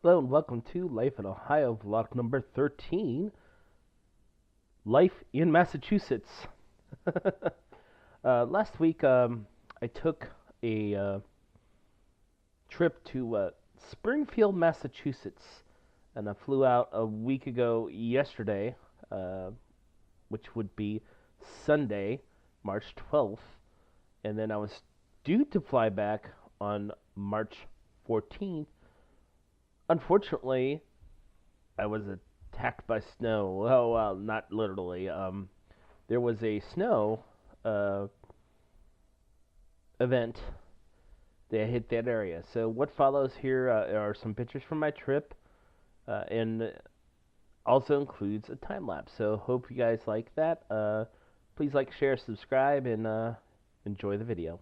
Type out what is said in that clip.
Hello and welcome to Life in Ohio vlog number 13, Life in Massachusetts. Last week I took a trip to Springfield, Massachusetts, and I flew out a week ago yesterday, which would be Sunday, March 12th, and then I was due to fly back on March 14th. Unfortunately, I was attacked by snow. Well, not literally. There was a snow uh, event that hit that area. So what follows here are some pictures from my trip, and also includes a time lapse. So hope you guys like that. Please like, share, subscribe, and enjoy the video.